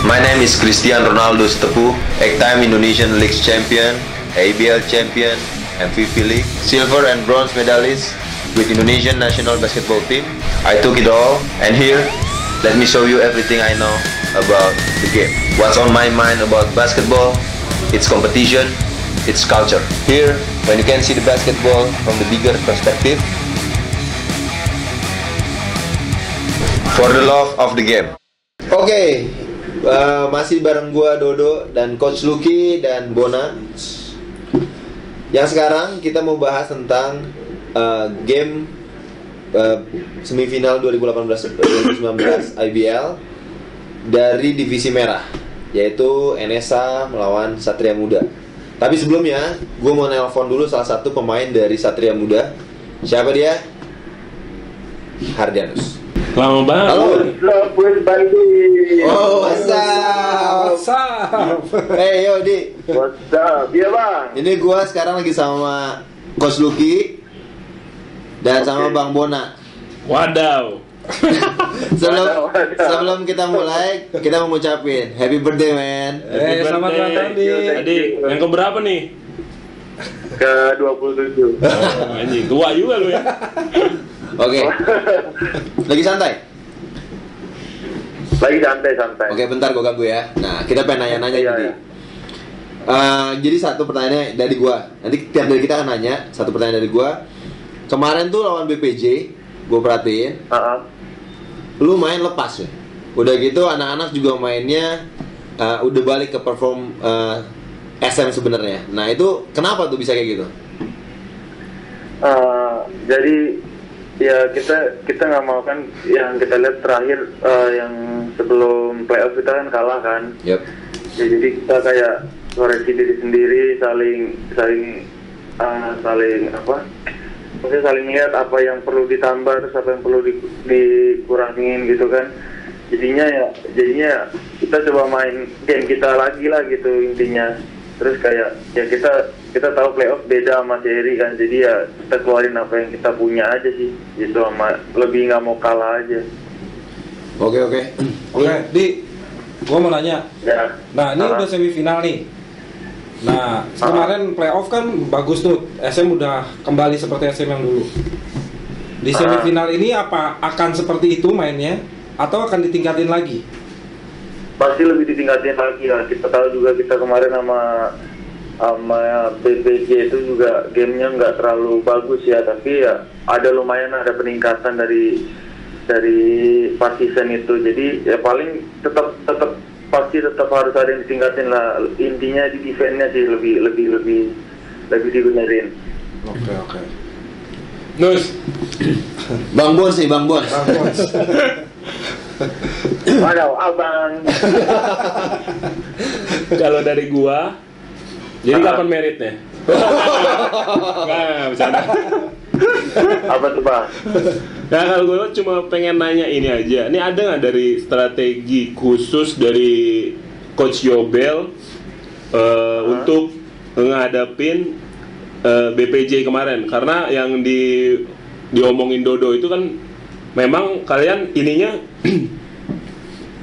My name is Christian Ronaldo Stepu, 8-time Indonesian League champion, ABL champion, MVP League, silver and bronze medalist with Indonesian national basketball team. I took it all, and here, let me show you everything I know about the game. What's on my mind about basketball, its competition, its culture. Here, when you can see the basketball from the bigger perspective, for the love of the game. Oke, masih bareng gua Dodo dan Coach Lucky dan Bona. Yang sekarang kita mau bahas tentang game semifinal 2018-2019 IBL dari divisi merah, yaitu NSA melawan Satria Muda. Tapi sebelumnya, gue mau nelpon dulu salah satu pemain dari Satria Muda. Siapa dia? Hardianus. Lama banget. Halo. Oh, what's up? What's up? Hey, yo, Di. What's up? Iya, Bang. Ini gue sekarang lagi sama Coach Lucky dan sama Bang Bona. Wadaw. Sebelum kita mulai, kita mau ngucapin Happy birthday, man. Selamat ulang tahun, Di. Tadi yang keberapa nih? Ke 27. Anjing, tua juga lu ya. Oke. Lagi santai? Lagi santai. Oke, bentar gue ganggu ya. Nah, kita pengen nanya-nanya Iya, jadi. iya. Jadi satu pertanyaannya dari gue. Nanti tiap dari kita akan nanya satu pertanyaan dari gue. Kemarin tuh lawan BPJ, gue perhatiin. Lu main lepas ya. Udah gitu anak-anak juga mainnya udah balik ke perform SM sebenarnya. Nah, itu kenapa tuh bisa kayak gitu? Jadi ya kita nggak mau kan yang kita lihat terakhir yang sebelum playoff kita kan kalah kan. Yep. Ya, jadi kita kayak koreksi diri sendiri, saling apa? Maksudnya saling lihat apa yang perlu ditambah, terus apa yang perlu dikurangin gitu kan. Jadinya kita coba main game kita lagi lah gitu intinya. Terus kayak ya kita tahu playoff beda sama seri kan, jadi ya kita keluarin apa yang kita punya aja sih gitu, sama lebih nggak mau kalah aja. Oke. Di, gua mau nanya. Ya. Nah, ini udah semifinal nih. Nah, kemarin playoff kan bagus tuh. SM udah kembali seperti SM yang dulu. Di semifinal ini apa akan seperti itu mainnya atau akan ditingkatin lagi? Pasti lebih ditingkatin lagi lah. Kita tahu juga kita kemarin sama BPJ itu juga gamenya nggak terlalu bagus ya, tapi ya ada peningkatan dari partisan itu. Jadi ya paling tetap harus ada yang ditingkatin lah. Intinya di defense-nya sih lebih dibenerin. Oke. Nus. Bang Bons. Waduh, abang. Kalau dari gua, jadi kapan meritnya? Nggak, bercanda. Apa tuh, Bang? Nah, kalau gue cuma pengen nanya ini aja. Ini ada nggak dari strategi khusus dari Coach Yobel untuk menghadapin BPJ kemarin? Karena yang diomongin Dodo itu kan memang kalian ininya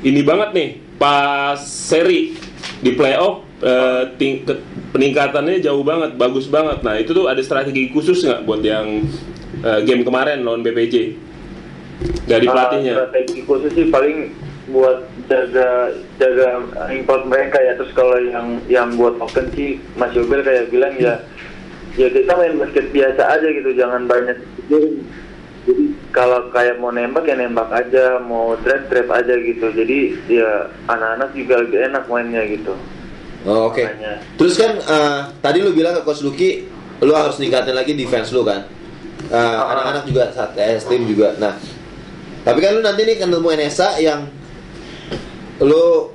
ini banget nih pas seri di playoff peningkatannya jauh banget, bagus banget. Nah, itu tuh ada strategi khusus nggak buat yang game kemarin lawan BPJ dari pelatihnya? Strategi khusus sih paling buat jaga import mereka ya. Terus kalau yang buat offense sih Mas Yobel kayak bilang ya kita main basket biasa aja gitu, jangan banyak pikirin. Jadi kalau kayak mau nembak ya nembak aja, mau drive aja gitu. Jadi ya anak-anak juga lebih enak mainnya gitu. Oh, oke. Terus kan tadi lu bilang ke Coach Lucky, lu harus ningkatin lagi defense lu kan. Anak-anak juga saat tim juga. Nah, tapi kan lu nanti nih ketemu NSA yang lu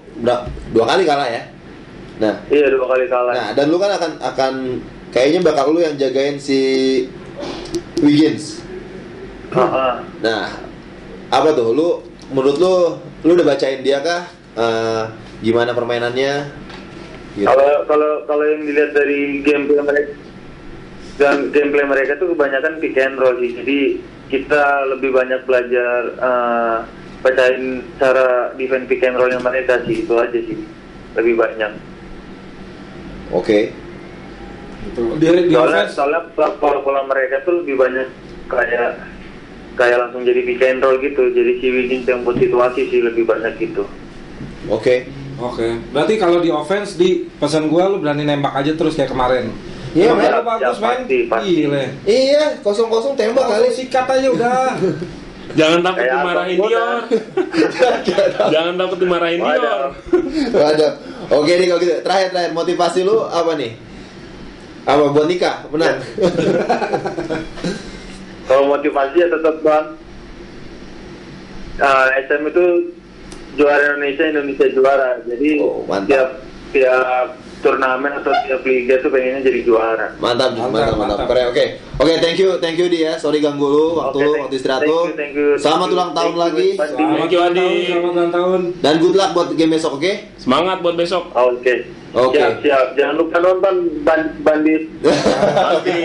dua kali kalah ya. Nah, iya 2 kali kalah. Nah, dan lu kan akan kayaknya bakal lu yang jagain si Wiggins. Nah, apa tuh? Menurut lu udah bacain dia kah? Gimana permainannya? Gitu. Kalau yang dilihat dari gameplay mereka tuh kebanyakan pick and roll sih. Jadi kita lebih banyak belajar pecahin cara defense pick and roll-nya mereka sih, itu aja sih lebih banyak. Oke. Di Soalnya offense pola mereka tuh lebih banyak kayak langsung jadi pick and roll gitu, jadi si Wiggins yang buat situasi sih lebih banyak gitu. Oke. Oke, berarti kalau di offense di pesan gua lu berani nembak aja terus kayak kemarin. Iya, Emang men. lu bagus, men. Pasti. Gile. Iya, 0-0 tembak kali. Sikat aja udah. Jangan takut Kayak dimarahin abang Dior. Jangan takut dimarahin Waduh. Dior. Waduh. Oke nih kalau gitu. Terakhir motivasi lu apa nih? Apa buat nikah? Benar. Kalau motivasi ya tetap bang, SM itu juara Indonesia juara. Jadi Oh, mantap. tiap turnamen atau tiap liga tuh pengennya jadi juara. Mantap. Keren. Oke, thank you dia. Sorry ganggu lu waktu Oke, lu waktu istirahat lu. thank you. Selamat ulang tahun Thank you, lagi. Bandi. Thank you, Adi. Selamat ulang tahun. Dan good luck buat game besok, oke? Semangat buat besok. Oke. Oke. Siap. Jangan lupa nonton Bandit.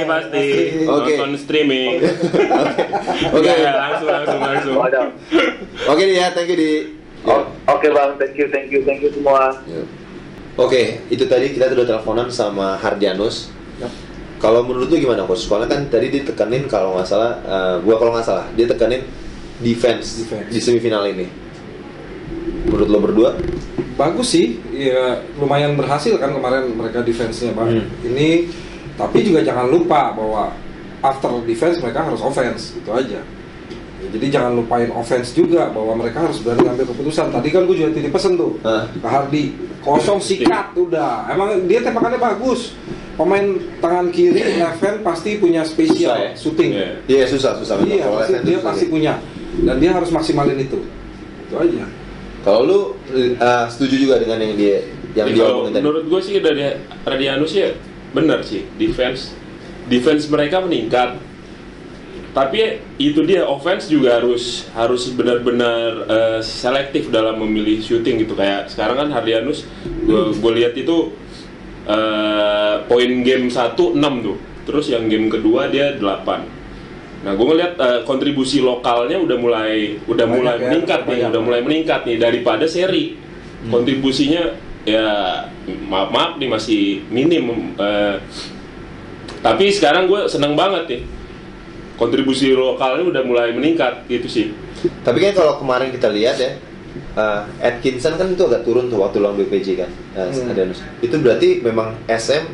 Pasti. Oke. Nonton streaming. Oke. Ya, langsung. Waduh. Oke dia, thank you di. Oke bang, thank you semua. Oke, itu tadi kita sudah teleponan sama Hardianus. Kalau menurut lu gimana, Coach? Soalnya kan tadi ditekanin kalau nggak salah, dia tekanin defense di semifinal ini. Menurut lo berdua? Bagus sih, ya lumayan berhasil kan kemarin mereka defense-nya Bang. Ini tapi juga jangan lupa bahwa after defense mereka harus offense, itu aja. Ya, jadi jangan lupain offense juga bahwa mereka harus berani ngambil keputusan. Tadi kan gue juga titip pesen tuh ke Hardy, kosong sikat udah. Emang dia tembakannya bagus. Pemain tangan kiri left pasti punya spesial Susah ya? shooting. Iya, susah. Iya, Kalau pasti, left hand dia susah pasti sih. punya dan dia harus maksimalin itu. Itu aja. Kalau lu setuju juga dengan yang dia Ya, dia kalau omongin tadi? menurut gue sih dari Radianus ya benar sih, defense mereka meningkat. Tapi itu dia, offense juga harus benar-benar selektif dalam memilih shooting gitu. Kayak sekarang kan Hardianus gue lihat itu poin game 1 6 tuh. Terus yang game kedua dia 8. Nah, gue ngeliat kontribusi lokalnya udah mulai meningkat nih, udah mulai meningkat nih daripada seri. Kontribusinya ya maaf nih masih minim. Tapi sekarang gue seneng banget nih. Kontribusi lokalnya udah mulai meningkat gitu sih. Tapi kan kalau kemarin kita lihat ya, Atkinson kan itu agak turun tuh waktu lawan BPJ kan, Hardianus. Itu berarti memang SM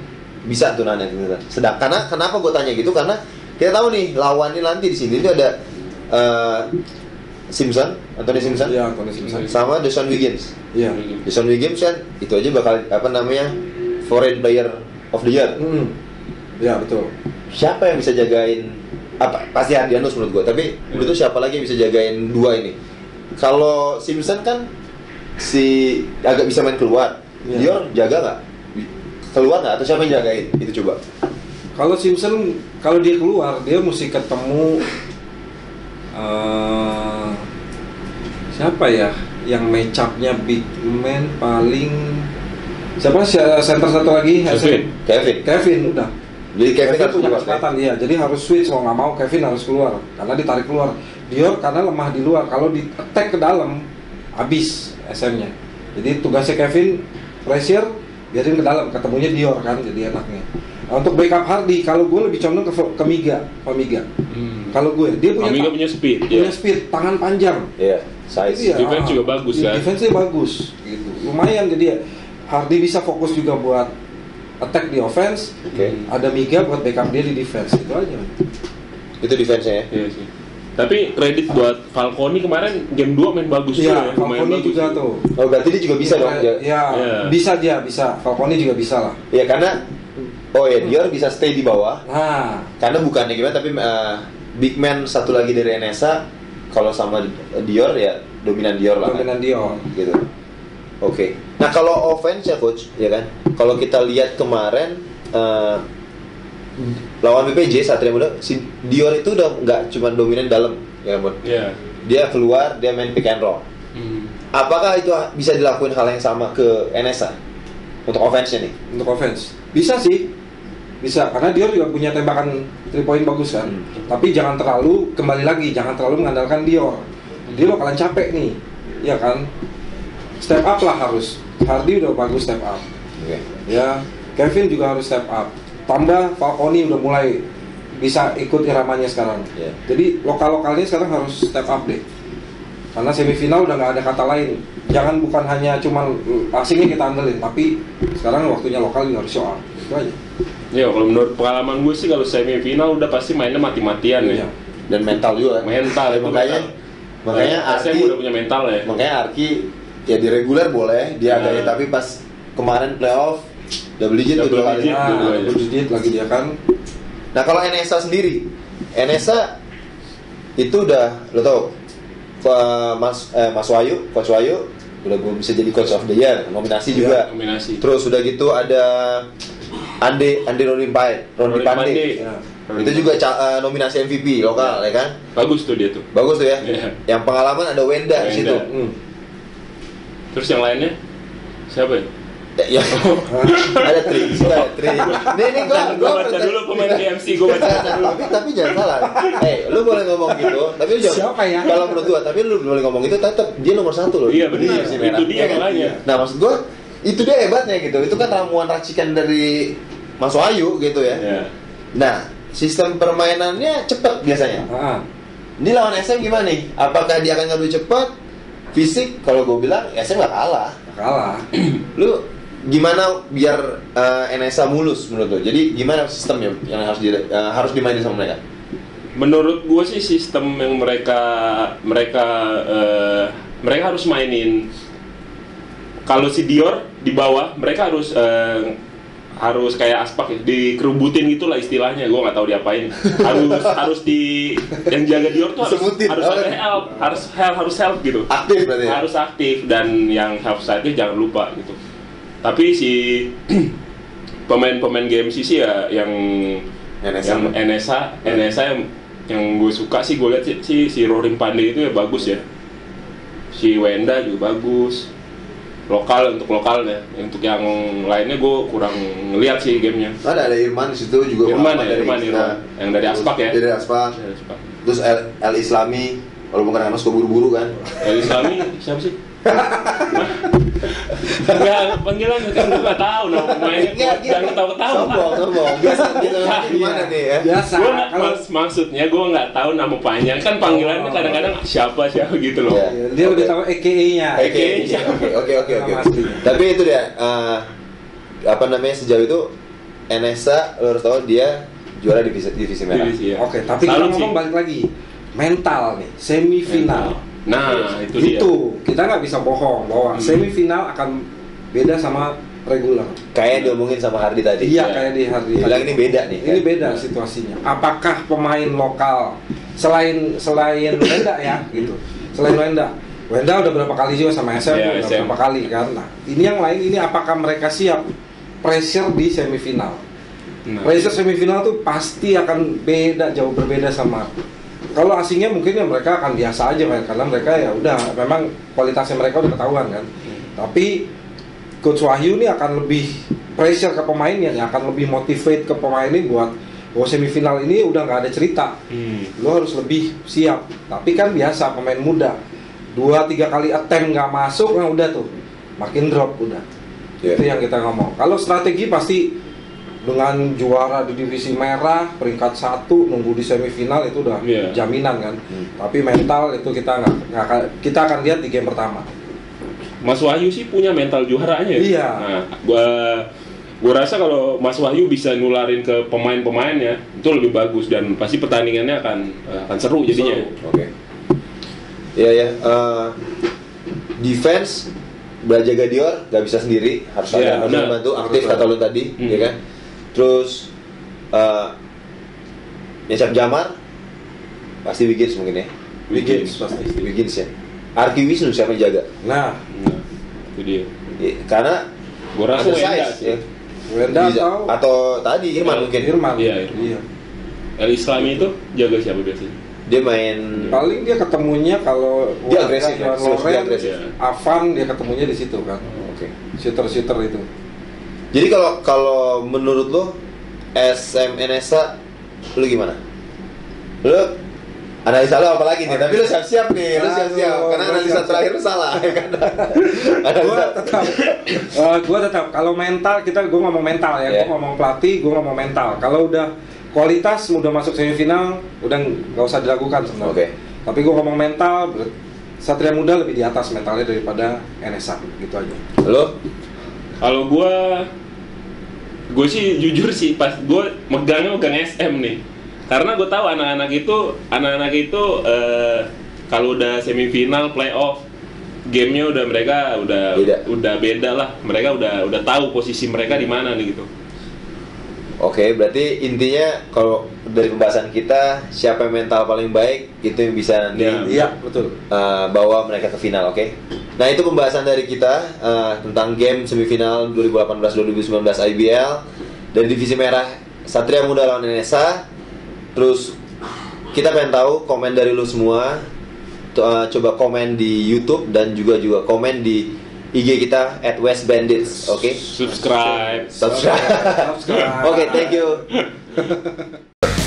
bisa tuh nanya Atkinson. Sedangkan kenapa gue tanya gitu, karena kita tahu nih lawannya nanti di sini itu ada Anthony Simpson, Iya, Anthony Simpson. sama Deshaun Wiggins. Iya. Deshaun Wiggins kan itu aja bakal Foreign Player of the Year. Ya betul. Siapa yang bisa jagain pasti Hardianus menurut gue, tapi menurut lu siapa lagi yang bisa jagain dua ini? Kalau Simpson kan agak bisa main keluar, Dior jaga nggak? Keluar nggak? Atau siapa yang jagain? Itu coba. Kalau Simpson, kalau dia keluar, dia mesti ketemu siapa ya yang match up-nya big man paling siapa center satu lagi? Kevin udah. Jadi Kevin harus punya keluar, kesempatan, iya. Jadi harus switch, mau nggak mau Kevin harus keluar karena ditarik keluar. Dior karena lemah di luar, kalau di attack ke dalam habis SM-nya. Jadi tugasnya Kevin pressure, biarin ke dalam, ketemunya Dior kan, jadi enaknya. Nah, untuk backup Hardy, kalau gue lebih condong ke Miga. Kalau gue, dia punya speed, punya speed, tangan panjang. Iya, size. Iya, Defense juga bagus kan. Defense-nya bagus, gitu. Lumayan, jadi Hardy bisa fokus juga buat attack di offense. Ada Miga buat backup dia di defense, itu aja. Itu defense-nya ya. Iya sih. Tapi kredit buat Falcone kemarin game 2 main bagus Iya, juga ya. Lumayan Falcone bagus. juga tuh. Oh, berarti dia juga bisa dong. Ya, bisa dia, bisa. Falcone juga bisa lah. Iya, karena Dior bisa stay di bawah. Nah, Karena bukannya gimana, tapi big man satu lagi dari NSA kalau sama Dior ya dominan Dior lah. dominan Dior. Gitu. Oke. Nah, kalau offense ya coach, ya kan. Kalau kita lihat kemarin lawan BPJ Satria Muda, si Dior itu udah nggak cuma dominan dalam, ya kan, Iya. dia keluar, dia main pick and roll. Apakah itu bisa dilakuin hal yang sama ke NSA untuk offense-nya nih? Untuk offense bisa sih, bisa karena Dior juga punya tembakan 3 point bagus kan. Tapi jangan terlalu mengandalkan Dior. dia bakalan capek nih, ya kan? Step up lah harus. Hardy udah bagus step up. Oke. Ya, Kevin juga harus step up. Tambah Falcone udah mulai bisa ikut iramanya sekarang. Iya. Jadi lokal-lokalnya sekarang harus step up deh. Karena semifinal udah nggak ada kata lain. Jangan bukan hanya cuman asingnya kita andelin, tapi sekarang waktunya lokal juga harus show up. Itu aja. Ya kalau menurut pengalaman gue sih kalau semifinal udah pasti mainnya mati-matian ya. Iya. Dan mental juga. Mental itu Makanya saya Arki udah punya mental ya. Makanya Arki ya di reguler boleh dia ada, tapi pas kemarin playoff double digit tuh Double 2 kali. digit. Nah, digit lagi dia kan. Nah kalau NSA sendiri, NSA itu udah lo tau, Mas Wahyu, Coach Wahyu udah bisa jadi Coach of the Year, nominasi juga. Nominasi. Terus udah gitu ada Andi Rondi Pandey. Ya. Itu juga nominasi MVP lokal ya kan? Bagus tuh dia tuh. Bagus tuh ya. Iya. Yang pengalaman ada Wenda di situ. Terus yang lainnya siapa ya? Ya, ada Tri. Nih Gua baca dulu pemain KMC, gua baca dulu. tapi jangan salah. Lu boleh ngomong gitu, tapi lu jangan. Siapa ya? Kalau menurut gua, tapi lu boleh ngomong itu tetap dia nomor 1 loh. Iya benar, Si merah. itu dia Ya kan? makanya. Nah maksud gua itu dia hebatnya gitu. Itu kan ramuan racikan dari Mas Wahyu gitu ya. Ya. Nah sistem permainannya cepet biasanya. Ah, Ini lawan SM gimana nih? Apakah dia akan ngadu cepet? Fisik? Kalau gua bilang SM nggak kalah. kalah. Lu gimana biar NSA mulus menurut lo? Jadi gimana sistemnya yang harus dimainin sama mereka? Menurut gue sih sistem yang mereka harus mainin. Kalau si Dior di bawah, mereka harus kayak aspak ya, dikerubutin gitulah istilahnya. Gue nggak tahu diapain. harus yang jaga Dior tuh Sebutin. harus help gitu. Aktif berarti ya? Harus aktif, dan yang help side-nya jangan lupa gitu. Tapi si pemain-pemain GMC sih ya yang NSA yang gue suka sih, gue lihat si Rorim Pandey itu ya bagus ya. Si Wenda juga bagus. Untuk lokalnya, untuk yang lainnya gue kurang ngeliat sih gamenya. Ada Irman di situ juga. Irman yang dari Aspak ya. Dari Aspak. Terus El Islami, walaupun kadang-kadang suka buru-buru kan. El Islami siapa sih? Enggak, panggilan kan gue gak tahu nama pemainnya. Jangan ketawa-ketawa. Sombong. Biasa gitu nanti gimana nih ya? Biasa. Maksudnya gue nggak tahu nama panjang, kan panggilannya kadang-kadang siapa gitu loh. Iya. Dia udah tahu EKE-nya. Oke. Nama aslinya. Tapi itu dia sejauh itu NSA lo harus tahu dia juara divisi merah. Divisi, ya. Oke, tapi kita ngomong balik lagi. Mental nih, semifinal. Nah, itu dia. Kita nggak bisa bohong bahwa semifinal akan beda sama regular. Kayak diomongin sama Hardi tadi. Iya, kayak di hari Bilang ini beda nih. Ini beda situasinya. Apakah pemain lokal selain Wenda ya gitu. Selain Wenda udah berapa kali juga sama SM, Ya, udah SM. berapa kali kan. Nah, ini yang lain ini apakah mereka siap pressure di semifinal? Nah, Pressure semifinal tuh pasti akan jauh berbeda sama kalau asingnya mungkin ya mereka akan biasa aja karena mereka ya udah memang kualitasnya mereka udah ketahuan kan. Tapi Coach Wahyu ini akan lebih pressure ke pemainnya, akan lebih motivate ke pemain ini buat semifinal ini udah nggak ada cerita. Lo harus lebih siap. Tapi kan biasa pemain muda 2-3 kali attempt nggak masuk, nah udah tuh makin drop udah. Yeah. Itu yang kita ngomong. Kalau strategi pasti dengan juara di divisi merah peringkat 1 nunggu di semifinal itu udah jaminan kan. Tapi mental itu kita kita akan lihat di game pertama. Mas Wahyu sih punya mental juaranya. Iya. Nah, gua rasa kalau Mas Wahyu bisa nularin ke pemain-pemainnya itu lebih bagus dan pasti pertandingannya akan seru jadinya. Oke. Iya. Defense Brajaga Dior nggak bisa sendiri, harus ada bantu aktif kata lu tadi, ya kan? Terus Nyacap Jamar pasti Wiggins mungkin ya. Wiggins ya. Arki Wisnu siapa yang jaga? Nah, itu dia. Karena Gua rasa ada Wenda size sih. ya. Wenda atau tadi Irman mungkin. Iya. El Islami itu jaga siapa biasanya? Dia main paling dia ketemunya kalau dia agresif, Loren, Avan dia ketemunya di situ kan. Oke. Shooter itu. Jadi kalau menurut lo SM NSA lo gimana? Lo Analisa lo apa lagi nih? Tapi lo siap-siap nih, lo siap-siap. Karena analisa terakhir lo salah, ya kan? Gue tetap kalau mental gue ngomong mental ya, gue ngomong pelatih, gue ngomong mental. Kalau udah kualitas udah masuk semifinal, udah nggak usah diragukan sebenarnya. Tapi gue ngomong mental, Satria Muda lebih di atas mentalnya daripada NSA, gitu aja. Lo? Kalau gue sih jujur sih pas gue megang SM nih. Karena gue tahu anak-anak itu kalau udah semifinal playoff gamenya mereka udah beda lah. Mereka udah tahu posisi mereka di mana nih gitu. Oke, berarti intinya kalau dari pembahasan kita siapa yang mental paling baik itu yang bisa nanti betul. Bawa mereka ke final, oke? Nah, itu pembahasan dari kita tentang game semifinal 2018-2019 IBL dari divisi merah Satria Muda lawan NSA. Terus kita pengen tahu komen dari lu semua. Coba komen di YouTube dan juga komen di IG kita @westbandits, oke? Subscribe. Okay, thank you.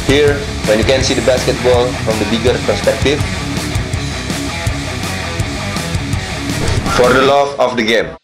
Here, when you can see the basketball from the bigger perspective, for the love of the game.